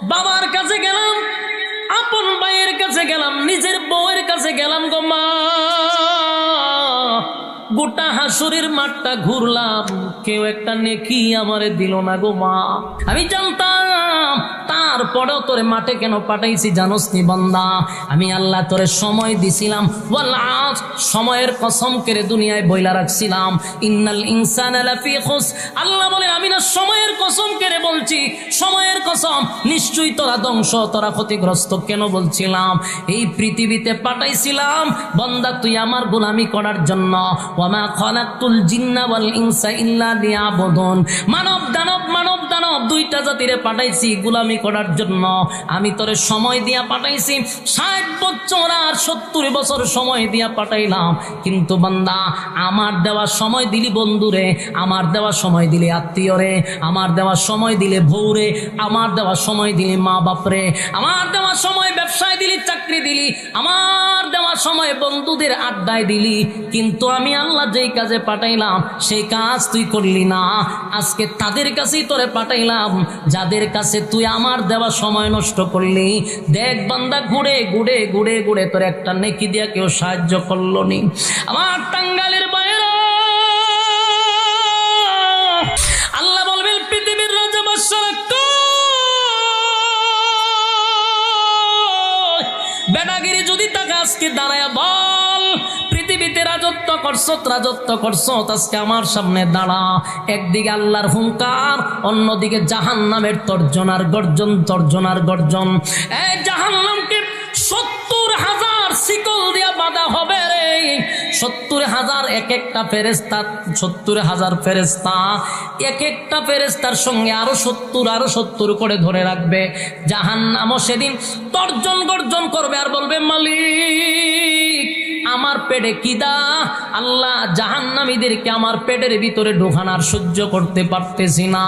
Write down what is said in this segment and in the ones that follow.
বাবার কাছে গেলাম, আপন ভাইয়ের কাছে গেলাম, নিজের বউয়ের কাছে গেলাম, গো মা, গোটা হাসুরের মাঠটা ঘুরলাম, কেউ একটা নেকি আমারে দিল না গো মা। আমি জানতাম তারপরেও তোরে মাঠে কেন পাঠাইছি জানোস নি বান্দা? আমি আল্লাহ তোরে সময় দিছিলাম, ওয়াল সময়ের কসম করে দুনিয়ায় বইলা রাখছিলাম, ইন্নাল ইনসানা লাফি খুস। আল্লাহ বলে আমি না সময়ের কসম করে বলছি, সময়ের কসম, নিশ্চয়ই তোরা ধ্বংস, তোরা ক্ষতিগ্রস্ত। কেন বলছিলাম? এই পৃথিবীতে পাঠাইছিলাম বান্দা তুই আমার গোলামি করার জন্য। ওয়ামা খালাকতুল জিন্না ওয়াল ইনসা ইল্লা লিয়াবুদুন। মানব দানব দুইটা জাতিরে পাঠাইছি গোলামি করার জন্য। আমি তোরে সময় দিয়া পাঠাইছি 60 বছর আর 70 বছর সময় দিয়া পাঠাইলাম, কিন্তু বান্দা আমার দেওয়া সময় দিলি বন্ধুরে, আমার দেওয়া সময় দিলি আত্মীয়রে, আমার দেওয়া সময় দিলে বউরে, আমার দেওয়া সময় দিলি মা বাপরে, আমার দেওয়া সময় ব্যবসায় দিলি, চাকরি দিলি, আমার দেওয়া সময় বন্ধুদের আড্ডায় দিলি, কিন্তু আমি আল্লাহ যেই কাজে পাঠাইলাম সেই কাজ তুই করলি না। আজকে তাদের কাছেই তোরে পাঠাইলাম যাদের কাছে তুই আমার দেওয়া সময় নষ্ট করলি। দেখ বান্দা, ঘুরে ঘুরে ঘুরে ঘুরে তোর একটা নেকি দিয়া কেউ সাহায্য করলো নি। আমার টাঙ্গালের বাইরে আল্লাহ বলবেন পৃথিবীর রাজা বাদশা বেটাগিরি যদি তাকে আজকে দাঁড়ায় বল, পৃথিবীতে রাজত্ব করছো, আজকে আমার সামনে দাঁড়া। একদিকে আল্লাহর হুঙ্কার, অন্যদিকে জাহান্নামের তর্জনার গর্জন। এই জাহান্নামকে 70,000 শিকল দিয়া বাঁধা হবে রে। 70,000 এক একটা ফেরেশতা, 70,000 ফেরেশতা, এক একটা ফেরেশতার সঙ্গে আরো 70 করে ধরে রাখবে। জাহান্নামও সেদিন গর্জন করবে আর বলবে, মালিক আমার পেটে কিদা। আল্লাহ জাহান্নামীদেরকে আমার পেটের ভিতরে ঢোকানোর সহ্য করতে পারতেছি না।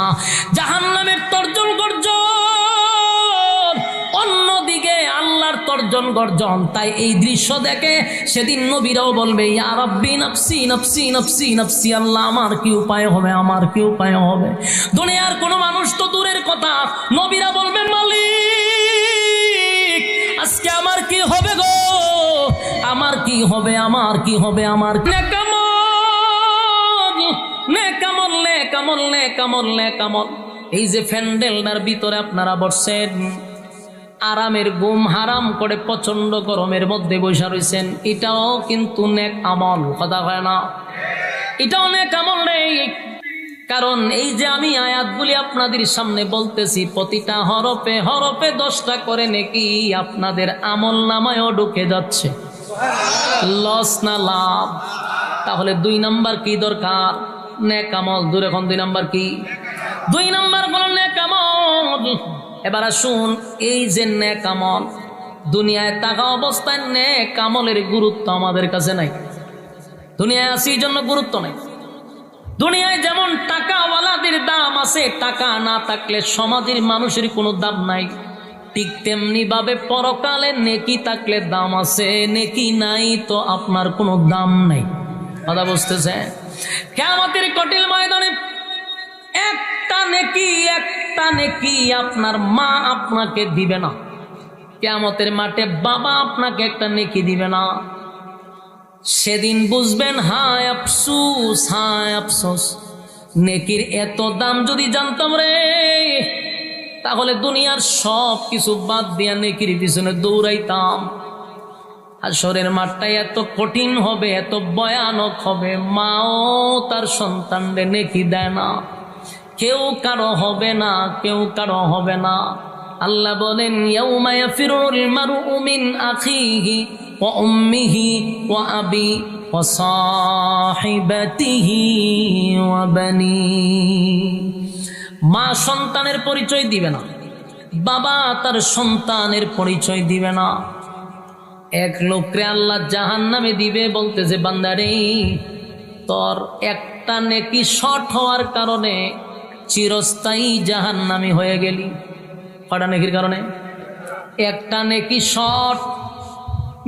জাহান্নামের তর্জন গর্জন, অন্যদিকে আল্লাহর তর্জন গর্জন। তাই এই দৃশ্য দেখে সেদিন নবীরাও বলবে, ইয়া রাব্বি নফসি নফসি নফসি নফসি, আল্লাহ আমার কি উপায় হবে, আমার কি উপায় হবে। দুনিয়ার কোনো মানুষ তো দূরের কথা, নবীরা বলবেন, মালিক আজকে আমার কি হবে গো, আমার কি হবে, আমার কি হবে, আমার নেকামল। এই যে ফ্যান্ডেলটার ভিতরে আপনারা বসছেন, আরামের ঘুম হারাম করে প্রচন্ড গরমের মধ্যে বসে রয়েছেন, এটাও কিন্তু নেক আমল, কথা হয় না? এটাও নেক আমল নেই। কারণ এই যে আমি আয়াতগুলি আপনাদের সামনে বলতেছি, প্রতিটা হরফে হরফে 10টা করে নেকি আপনাদের আমল নামায়ও ঢুকে যাচ্ছে। লস না লাভ? তাহলে 2 নাম্বার কি দরকার? নেক আমল। দূরে এখন 2 নাম্বার কি? 2 নাম্বার হলো নেক আমল। এবার আসুন, এই যে নেক আমল, দুনিয়ায় থাকা অবস্থায় নেক আমলের গুরুত্ব আমাদের কাছে নাই। দুনিয়ায় আছি এই জন্য গুরুত্ব নাই। দুনিয়ায় যেমন টাকাওয়ালাদের দাম আছে, টাকা না থাকলে সমাজের মানুষের কোনো দাম নাই, ঠিক তেমনি ভাবে পরকালে নেকি থাকলে দাম আছে, নেকি নাই তো আপনার কোনো দাম নাই। কথা বুঝতেছে? কিয়ামতের কঠিন ময়দানে একটা নেকি আপনার মা আপনাকে দিবে না। কিয়ামতের মাঠে বাবা আপনাকে একটা নেকি দিবে না। সেদিন বুঝবেন হায় আফসোস, নেকির এত দাম যদি জানতাম রে, তাহলে দুনিয়ার সব কিছু বাদ দিয়া নেকির পিছনে দৌড়াইতাম। হাসরের মাঠটা এত কঠিন হবে, এত ভয়ানক হবে, মাও তার সন্তানদের নেকি দেয় না, কেউ কারো হবে না। আল্লাহ বলেন, ইয়াউমা ইয়াফিরুল মারউ মিন আখিহি ওয়া উম্মিহি ওয়া আবি ওয়া সাহিবাতিহি ওয়া বানি। মা সন্তানের পরিচয় দিবে না, বাবা তার সন্তানের পরিচয় দিবে না। এক লোকরে আল্লাহ জাহান্নামে দিবে, বলতেছে, বান্দারে তোর একটা নেকি শর্ট হওয়ার কারণে চিরস্থায়ী জাহান্নামী হয়ে গেলি। কটা নেকির কারণে? একটা নেকি শর্ট।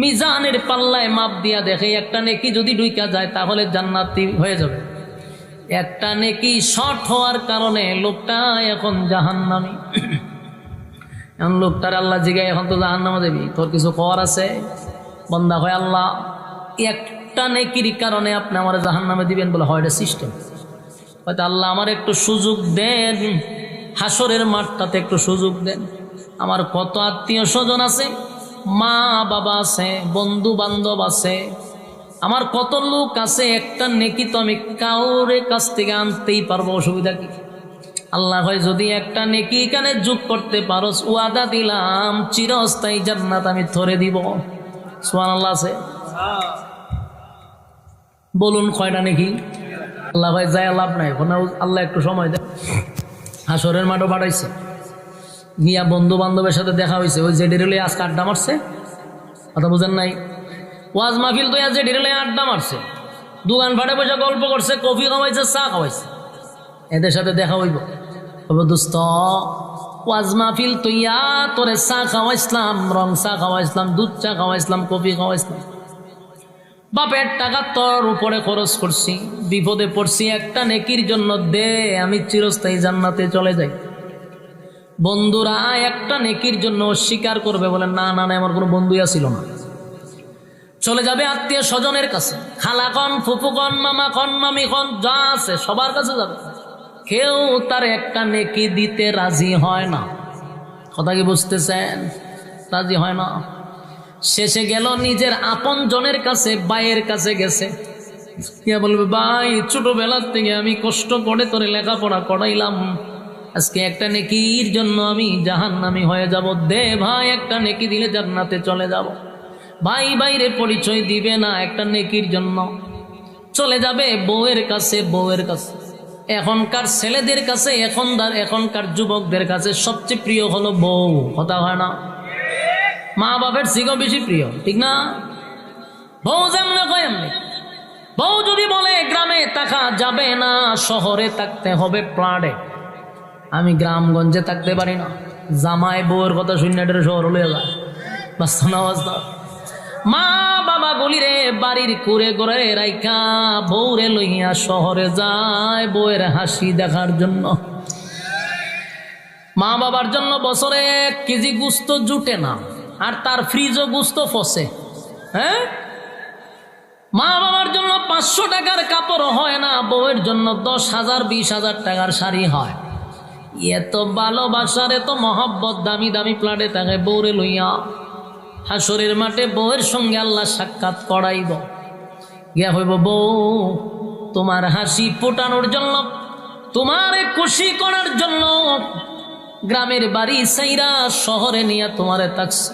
মিজানের পাল্লায় মাপ দিয়া দেখে, একটা নেকি যদি ঢুইকা যায় তাহলে জান্নাতি হয়ে যাবে। একটা নেকি শর্ট হওয়ার কারণে লোকটা এখন জাহান্নামী। এখন লোকটার আল্লাহ জিগায়, এখন তো জাহান্নামে যাবি, তোর কিছু কর আছে? বন্দা হয়, আল্লাহ একটা নেকির কারণে আপনি আমার জাহান্নামে দিবেন? বলে হয়, এটা সিস্টেম। হয়তো আল্লাহ আমার একটু সুযোগ দেন, হাসরের মাঠটাতে একটু সুযোগ দেন। আমার কত আত্মীয় স্বজন আছে, মা বাবা আছে, বন্ধু বান্ধব আছে, আমার কত লোক আছে, একটা নেকি তো আমি কাউরে কাছ থেকে আনতেই পারবো, অসুবিধা কি? আল্লাহ হয়, যদি একটা নেকি এখানে যোগ করতে পারো, ওয়াদা দিলাম চিরস্থায়ী জান্নাত আমি ধরে দিব। সুবহানাল্লাহ আছে? বলুন কয়টা নেকি? আল্লাহ ভাই যায় লাভ নাই, আল্লাহ একটু সময় দেয়। হাসরের মাঠও পাঠাইছে, গিয়া বন্ধু বান্ধবের সাথে দেখা হয়েছে, ওই যে ডিরেলে আজকে আড্ডা মারছে, কথা বুঝেন নাই? ওয়াজ মাহফিল তো যে ডিরেলে আড্ডা মারছে, দোকান ফাটে বসে গল্প করছে, কফি খাওয়াইছে, চা খাওয়াইছে, এদের সাথে দেখা হইব। দোস্ত, ওয়াজ মাহফিল তুইয়া তোরে চা খাওয়াইছিলাম, রং চা খাওয়াইছিলাম, দুধ চা খাওয়াইছিলাম, কফি খাওয়াইছিলাম, বাপের টাকা তোর উপরে খরচ করছি, বিপদে পড়ছি, একটা নেকির জন্য দে, আমি চিরস্থায়ী জান্নাতে চলে যাই। বন্ধুরা একটা নেকির জন্য অস্বীকার করবে, বলে না না না, আমার কোনো বন্ধুই ছিল না। চলে যাবে আত্মীয় স্বজনের কাছে, খালা কন, ফুফু কন, মামা কন, মামি কন, যা আছে সবার কাছে যাবে, কেউ তার একটা নেকি দিতে রাজি হয় না। কথা কি বুঝতেছেন? রাজি হয় না। শেষে গেল নিজের আপন জনের কাছে, ভাইয়ের কাছে গেছে, কে বলবে, ভাই ছোটবেলার থেকে আমি কষ্ট করে তোরে লেখাপড়া করাইলাম, আজকে একটা নেকির জন্য আমি জাহান্নামী হয়ে যাব, দে ভাই, একটা নেকি দিলে জান্নাতে চলে যাব। ভাই বাইরে পরিচয় দিবে না, একটা নেকির জন্য চলে যাবে বউয়ের কাছে। বউয়ের কাছে, এখনকার ছেলেদের কাছে, এখনকার যুবকদের কাছে সবচেয়ে প্রিয় হলো বউ। কথা হয় না? মা বাপের থেকেও বেশি প্রিয়, ঠিক না? বউ যেমন কয় এমনি। বউ যদি বলে গ্রামে থাকা যাবে না, শহরে থাকতে হবে প্রাণে, আমি গ্রামগঞ্জে থাকতে পারি না, জামাই বউয়ের কথা শুনে শহর লয়ে যায়, বাস্তব না বাস্তব? মা বাবা গলিরে বাড়ির কুড়ে করে রাইখা বউরে লইয়া শহরে যায় বউয়ের হাসি দেখার জন্য। মা বাবার জন্য বছরে 1 কেজি গোস্ত জুটে না, আর তার ফ্রিজও গোস্ত ফসে। হ্যাঁ, মা বাবার জন্য 500 টাকার কাপড় হয় না, বউয়ের জন্য 10,000 20,000 টাকার শাড়ি হয়। এত ভালোবাসার, এত মহব্বত, দামি দামি প্লাটে থাকে বউরে লইয়া হাসরের মাঠে বউয়ের সঙ্গে আল্লাহ সাক্ষাৎ করাইব। গিয়া হইব, বউ তোমার হাসি ফোটানোর জন্য, তোমার খুশি করার জন্য গ্রামের বাড়ি সাইরা শহরে নিয়ে তোমারে থাকছে,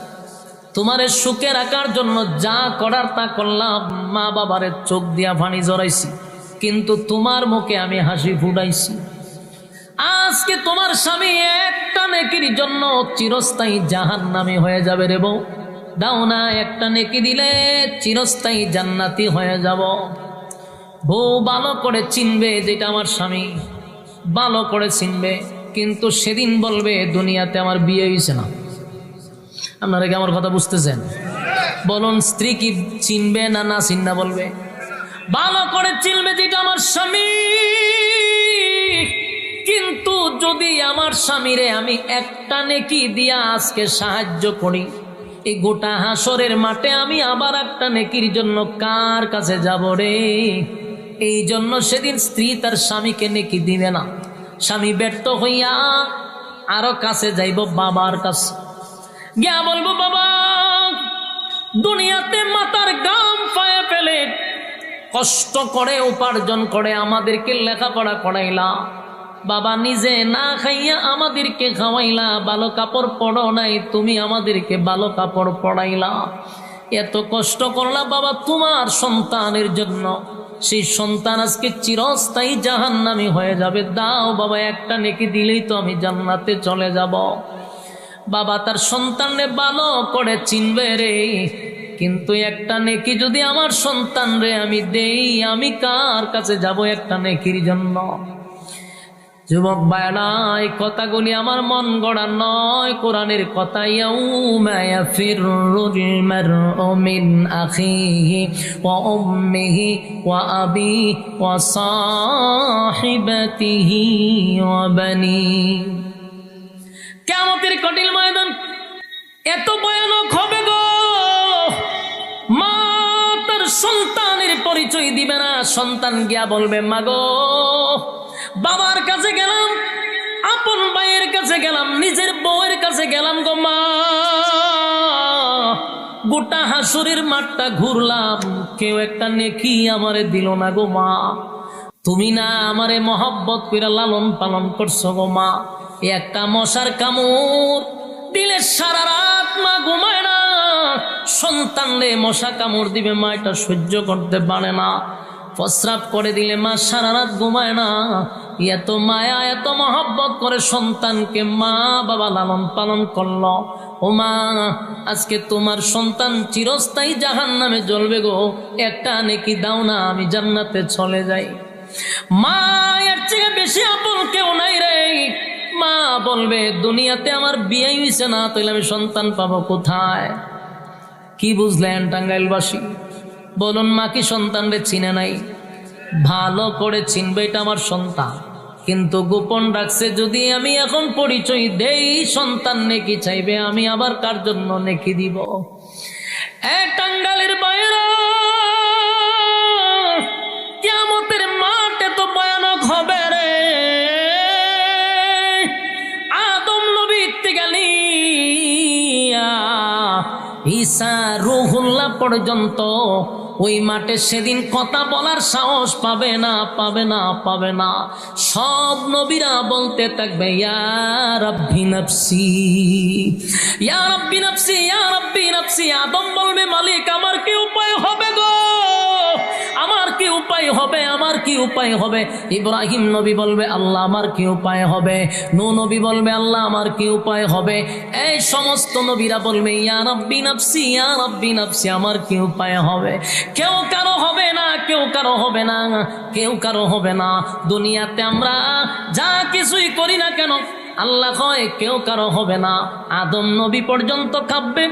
তোমারে সুখে রাখার জন্য যা করার তা করলাম, মা বাবারে চোখ দিয়া পানি জড়াইছি, কিন্তু তোমার মুখে আমি হাসি ফুটাইছি। আজকে তোমার স্বামী একটা নেকির জন্য চিরস্থায়ী জাহান্নামী হয়ে যাবে রে বউ, দাও না, একটা নেকি দিলে চিরস্থায়ী জান্নাতি হয়ে যাব। বউ ভালো করে চিনবে যেটা আমার স্বামী, ভালো করে চিনবে, কিন্তু সেদিন বলবে দুনিয়াতে আমার বিয়ে হয়েছে না। আপনারা কি আমার কথা বুঝতেছেন? বলুন, স্ত্রী কি চিনবে না না চিন্না বলবে? ভালো করে চিনবে যেটা আমার স্বামী, কিন্তু যদি আমার স্বামীরে আমি একটা নেকি দিয়া আজকে সাহায্য করি, এই গোটা হাসরের মাঠে আমি আবার একটা নেকির জন্য কার কাছে যাব রে? এই জন্য সেদিন স্ত্রী তার স্বামীকে নেকি দিবে না। স্বামী ব্যর্থ হইয়া আরো কাছে যাইব বাবার কাছে, গিয়া বলবো, বাবা দুনিয়াতে মাথার গাম পায়ে ফেলে কষ্ট করে উপার্জন করে আমাদেরকে লেখাপড়া করাইলা, বাবা নিজে না খাইয়া আমাদেরকে খাওয়াইলা, ভালো কাপড় পরো নাই, তুমি আমাদেরকে ভালো কাপড় পরাইলা, এত কষ্ট করলা বাবা তোমার সন্তানের জন্য, সেই সন্তান আজকে চিরস্থায়ী জাহান্নামী হয়ে যাবে, দাও বাবা একটা নেকি দিলেই তো আমি জান্নাতে চলে যাব। বাবা তার সন্তানরে ভালো করে চিনবে রে, কিন্তু একটা নেকি যদি আমার সন্তানরে আমি দেই, আমি কার কাছে যাব একটা নেকির জন্য? যুবক ভাইরা, এই কথাগুলি আমার মন গড়া নয়, কোরআনের কথা। ইয়াউমা ইয়াফিরুল মারউ মিন আখিহি ওয়া উম্মিহি ওয়া আবিহি ওয়া সাহিবাতিহি ওয়া বানি। কিয়ামতের কঠিন ময়দান সন্তান গিয়া বলবে, মাগো বাবার কাছে গেলাম, আপন ভাইয়ের কাছে গেলাম, নিজের বউয়ের কাছে গেলাম গো মা, গোটা হাসুরের মাঠটা ঘুরলাম, কেউ একটা নেকি আমারে দিল না গো মা। তুমি না আমারে মহব্বত করে লালন পালন করছো গো মা। একটা মশার কামড় দিলে সারা রাত মা ঘুমায় না, সন্তানরে মশা কামড় দিবে মা, এটা সহ্য করতে পারে না। প্রস্রাব করে দিলে মা সারা রাত ঘুমায় না। এত মায়া এত মহব্বত করে সন্তানকে মা বাবা লালন পালন করলো। ও মা, আজকে তোমার সন্তান চিরস্থায়ী জাহান্নামে জ্বলবে গো, একটা নেকি দাও না, আমি জান্নাতে চলে যাই। মা এর চেয়ে বেশি আপন কেউ নাই রে। মা বলবে, দুনিয়াতে আমার বিয়ে হইছে না, তাহলে আমি সন্তান পাবো কোথায়? কি বুঝলেন টাঙ্গাইলবাসী? বলুন, মা কি সন্তানরে চিনে নাই? ভালো করে চিনবে, এটা আমার সন্তান, কিন্তু গোপন রাখছে। যদি আমি এখন পরিচয় দেই, সন্তান নেকি চাইবে, আমি আবার কার জন্য নেকি দিব? টাঙ্গাইলের বাইরে কিয়ামতের মাঠে তো ভয়ানক হবে রে। আদম নবী থেকে নিয়া ঈসা রুহুল্লাহ পর্যন্ত ওই মাঠে সেদিন কথা বলার সাহস পাবে না, পাবে না, পাবে না। সব নবীরা বলতে থাকবে, ইয়া রাব্বি নাফসি, ইয়া রাব্বি নাফসি, ইয়া রাব্বি নাফসি। আদম বলবে, মালিক আমার কি উপায় হবে গো, আমার কি উপায় হবে, আমার কি উপায় হবে? ইব্রাহিম নবী বলবে, আল্লাহ আমার কি উপায় হবে? নূহ নবী বলবে, আল্লাহ আমার কি উপায় হবে? এই সমস্ত নবীরা বলবে, ইয়া রাব্বি নাফসি, ইয়া রাব্বি নাফসি, আমার কি উপায় হবে? কেউ কারো হবে না, কেউ কারো হবে না, কেউ কারো হবে না। দুনিয়াতে আমরা যা কিছুই করি না কেন, আল্লাহ কয় কেউ কারো হবে না। আদম নবী পর্যন্ত কাঁপবে,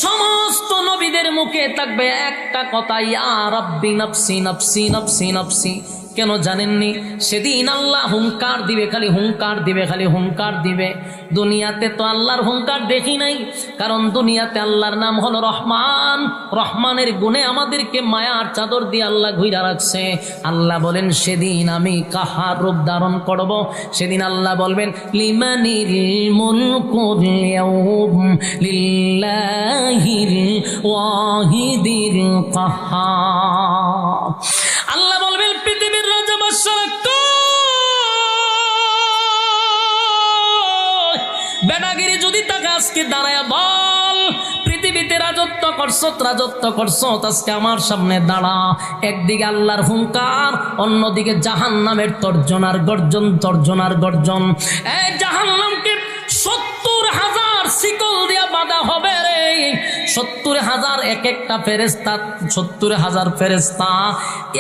সমস্ত নবীদের মুখে থাকবে একটা কথা, ইয়া রাব্বি নাফসি, নাফসি, নাফসি, নাফসি। কেন জানেননি? সেদিন আল্লাহ হুঙ্কার দিবে, খালি হুঙ্কার দিবে, খালি হুঙ্কার দিবে। দুনিয়াতে তো আল্লাহর হুঙ্কার দেখি নাই, কারণ দুনিয়াতে আল্লাহর নাম হলো রহমান। রহমানের গুণে আমাদেরকে মায়ার চাদর দিয়ে আল্লাহ ঘুইরা রাখছে। আল্লাহ বলেন, সেদিন আমি কাহার রূপ ধারণ করব। সেদিন আল্লাহ বলবেন, লিমানিল মুলকুল ইয়াউম লিল্লাহিল ওয়াহিদিল কাহ্হার। আল্লাহ বলবেন, পৃথিবীর রাজা বাদশা বেটাগিরি যদি তাকে আজকে দাঁড়ায় বল, পৃথিবীতে রাজত্ব করছো, রাজত্ব করছো, আজকে আমার সামনে দাঁড়া। একদিকে আল্লাহর হুঙ্কার, অন্যদিকে জাহান্নামের তর্জন আর গর্জন, তর্জন আর গর্জন। এই জাহান্নামকে 70,000 শিকল দিয়া বাঁধা হবে রে। 70,000 এক একটা ফেরেশতা, 70,000 ফেরেশতা,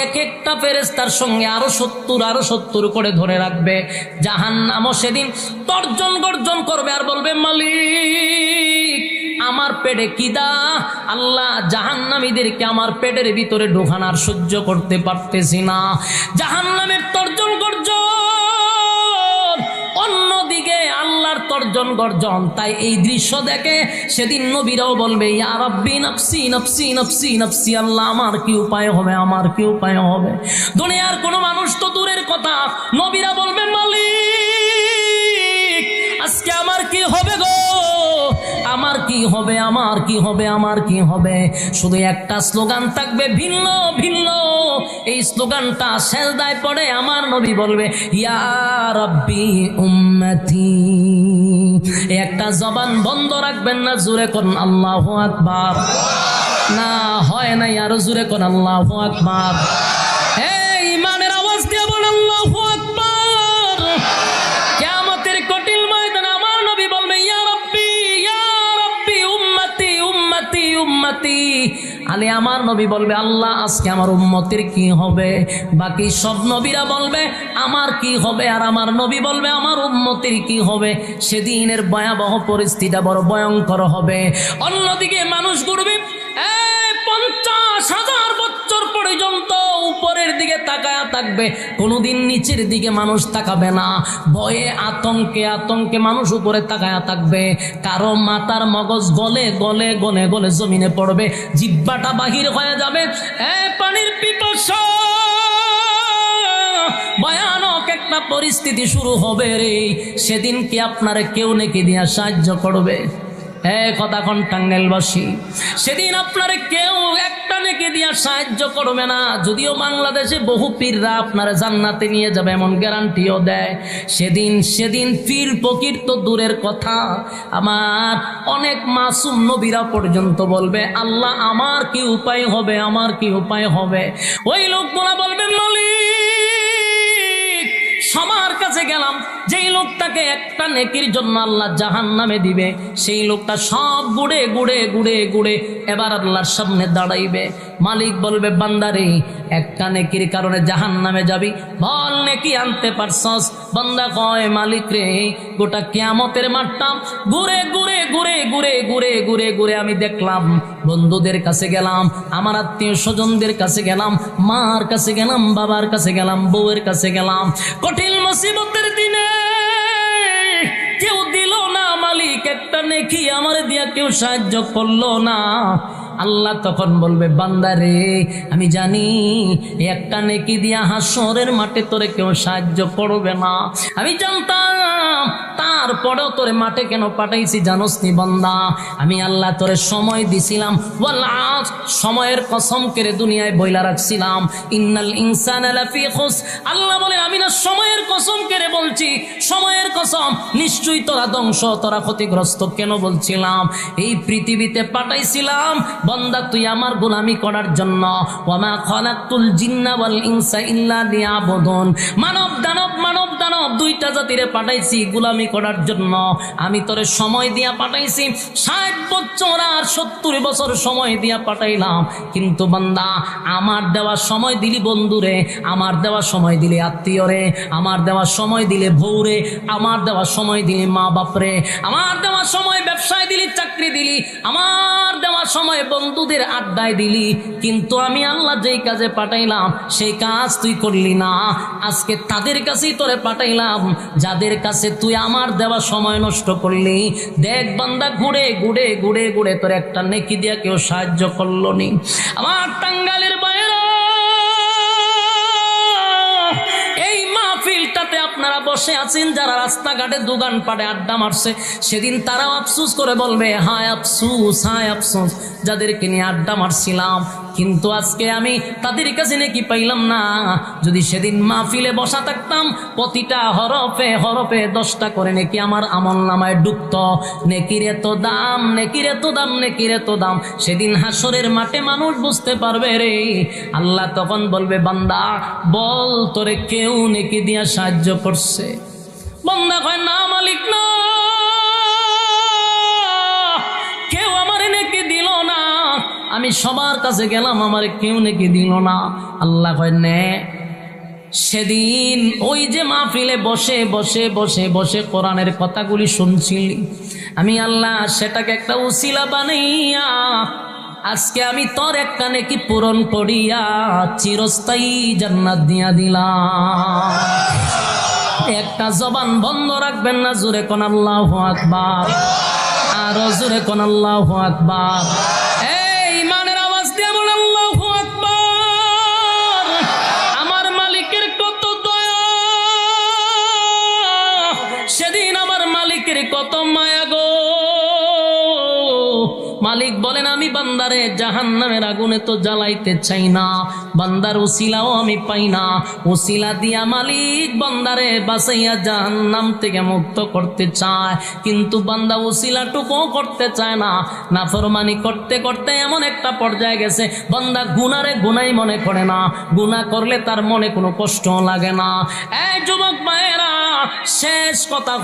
এক একটা ফেরেশতার সঙ্গে আরো 70 করে ধরে রাখবে। জাহান্নামও সেদিন তর্জন গর্জন করবে আর বলবে, মালিক আমার পেটে কিদা, আল্লাহ জাহান্নামীদেরকে আমার পেটের ভিতরে ঢোকানোর সহ্য করতে পারতেছি না। জাহান্নামের তর্জন গর্জন, অন্যদিকে আল্লাহর তর্জন গর্জন। তাই এই দৃশ্য দেখে সেদিন নবীরাও বলবে, ইয়া রাব্বি নাফসি, নাফসি, নাফসি, নাফসি। আল্লাহ আমার কি উপায় হবে, আমার কি উপায় হবে? দুনিয়ার কোনো মানুষ তো দূরের কথা, নবীরা বলবে, মালিক আজকে আমার কি হবে গো, আমার কি হবে, আমার কি হবে, আমার কি হবে? শুধু একটা স্লোগান থাকবে, ভিন্ন ভিন্ন। এই স্লোগানটা সেজদায় পড়ে আমার নবী বলবে, ইয়া রাব্বি উম্মতি। একটা জবান বন্ধ রাখবেন না, জোরে করুন আল্লাহু আকবার। না হয় নাই, আরো জোরে করুন আল্লাহু আকবার। এই ইমানের আওয়াজ দিয়ে বলেন আল্লাহু আকবার। কিয়ামতের কঠিন ময়দানে আমার নবী বলবে, ইয়া রাব্বি, ইয়া রাব্বি উম্মতি, উম্মতি, উম্মতি। আলে আমার নবী বলবে, আল্লাহ আজকে আমার উম্মতের কি হবে? বাকি সব নবীরা বলবে আমার কি হবে, আর আমার নবী বলবে আমার উম্মতের কি হবে। সেদিনের ভয়াবহ পরিস্থিতিটা বড় ভয়ঙ্কর হবে। অন্যদিকে মানুষ ঘুরবে 50,000 বছর পর্যন্ত উপরের দিকে তাকায়া থাকবে, কোনোদিন নিচের দিকে মানুষ তাকাবে না। ভয়ে আতঙ্কে আতঙ্কে মানুষ উপরে তাকায়া থাকবে। কারো মাথার মগজ গলে গলে গলে গলে জমিনে পড়বে, জিহ্বাটা বাহির হয়ে যাবে। পানির পিপাসা একটা পরিস্থিতি শুরু হবে রে, সেদিন কি আপনারে কেউ নেকি দিয়া সাহায্য করবে? কথা কোন টাঙ্গাইলবাসী, সেদিন আপনারে কেউ একটা নেকি দিয়া সাহায্য করবে না। যদিও বাংলাদেশে বহু পীররা আপনারা জান্নাতে নিয়ে যাবে এমন গ্যারান্টিও দেয়, সেদিন পীর ফকির তো দূরের কথা, আমার অনেক মাসুম নবীরা পর্যন্ত বলবে আল্লাহ আমার কি উপায় হবে, আমার কি উপায় হবে। ওই লোকগুলা বলবে মালিক সবার কাছে গেলাম, যেই লোকটাকে একটা নেকির জন্য আল্লাহ জাহান্নামে দিবে, সেই লোকটা সব গুড়ে গুড়ে গুড়ে গুড়ে এবার আল্লাহর সামনে দাঁড়াইবে। মালিক বলবে বান্দারে একটা নেকির কারণে জাহান্নামে যাবি, বল নেকি আনতে পারছস? বান্দা কয় মালিক রে গোটা কিয়ামতের মাঠটা ঘুরে ঘুরে ঘুরে ঘুরে ঘুরে ঘুরে ঘুরে আমি দেখলাম, বন্ধুদের কাছে গেলাম, আমার আত্মীয় স্বজনদের কাছে গেলাম, মার কাছে গেলাম, বাবার কাছে গেলাম, বউয়ের কাছে গেলাম, কঠিন মুসিবতের দিনে কেউ দিল না মালিক, একটা নেকি আমার দিয়া কেউ সাহায্য করলো না। আল্লাহ তখন বলবে বান্দারে আমি জানি একটা নেকি দিয়া হাসরের মাঠে তোরে কেউ সাহায্য করবে না, আমি জানতাম, তারপরেও তোরে মাঠে কেন পাঠাইছি জানোস নি বান্দা? আমি আল্লাহ তোরে সময় দিছিলাম, সময়ের কসম করে দুনিয়ায় বইলা রাখছিলাম ইন্নাল ইনসানা লাফি খুস। আল্লাহ বলে আমি না সময়ের কসম করে বলছি, সময়ের কসম, নিশ্চয়ই তোরা ধ্বংস, তোরা ক্ষতিগ্রস্ত। কেন বলছিলাম? এই পৃথিবীতে পাঠাইছিলাম বান্দা তুই আমার গোলামি করার জন্য, ওয়ামা খালাকতুল জিন্না ওয়াল ইনসা ইল্লা লিয়াবুদুন। মানব দানব দুইটা জাতিরে পাঠাইছি গোলামি করার জন্য। আমি তোরে সময় দিয়া পাঠাইছি 60 বছর আর 70 বছর সময় দিয়া পাঠাইলাম, কিন্তু বান্দা আমার দেওয়া সময় দিলি বন্ধুরে, আমার দেওয়া সময় দিলি আত্মীয়রে, আমার দেওয়া সময় দিলে বউরে, আমার দেওয়া সময় দিলি মা বাপরে, আমার দেওয়া সময় ব্যবসায় দিলি, চাকরি দিলি, আমার দেওয়া সময় বন্ধুদের আড্ডায় দিলি, কিন্তু আমি আল্লাহ যেই কাজে পাঠাইলাম সেই কাজ তুই করলি না। আজকে তাদের কাছেই তোরে পাঠাইলাম যাদের কাছে তুই আমার দেওয়া সময় নষ্ট করলি। দেখ বান্দা ঘুরে ঘুরে ঘুরে ঘুরে তোর একটা নেকি দিয়া কেউ সাহায্য করলো নি। আমার টাঙ্গালের বাইরে এই মাহফিলটাতে আপনারা বসে আছেন, যারা রাস্তাঘাটে দোকান পাড়ে আড্ডা মারছে, সেদিন তারাও আফসুস করে বলবে হায় আফসুস, হায় আফসুস যাদেরকে নিয়ে আড্ডা মারছিলাম, কিন্তু আজকে আমি তাদের কাছে নাকি পাইলাম না। যদি সেদিন মাহফিলে বসা থাকতাম, প্রতিটা হরফে হরফে 10টা করে নেকি আমার আমল নামায় ডুবত। নেকির এত দাম, নেকির এত দাম, নেকির এত দাম, সেদিন হাসরের মাঠে মানুষ বুঝতে পারবে রে। আল্লাহ তখন বলবে বান্দা বল তোরে কেউ নেকি দিয়া সাহায্য করছে? বান্দা কয় না মালিক না, কেউ আমার নেকি দিল না, আমি সবার কাছে গেলাম, আমার কেউ নাকি দিল না। আল্লাহ কয় নে, সেদিন ওই যে মাহফিলে বসে বসে বসে বসে কোরআনের কথাগুলি শুনছিলি, আমি আল্লাহ সেটাকে একটা উসিলা বানাইয়া আজকে আমি তোর একটা নেকি পূরণ করিয়া চিরস্থায়ী জান্নাত দিয়া দিলাম। একটা জবান বন্ধ রাখবেন না, জোরে কোন আল্লাহু আকবার, আরো জোরে কোন আল্লাহু আকবার। সেদিন আমার মালিকের কত মায়া গো। মালিক বলেন আমি বান্দারে জাহান্নামের আগুনে তো জ্বালাইতে চাই না, বান্দার উসিলাও আমি পাই না, উসিলা দিয়া মালিক বান্দারে বাঁচাইয়া জাহান্নাম থেকে মুক্ত করতে চায়, কিন্তু বান্দা উসিলাটুকু করতে চায় না। নাফরমানি করতে করতে এমন একটা পর্যায়ে গেছে বান্দা গুনারে গুনাই মনে করে না, গুনাহ করলে তার মনে কোনো কষ্ট লাগে না। এই যুবক ভাইয়েরা, শেষ কথা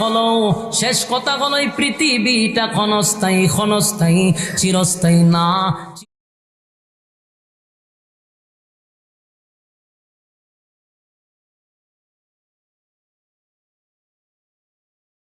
হলো এই পৃথিবীটা ক্ষণস্থায়ী, ক্ষণস্থায়ী, চিরস্থায়ী না।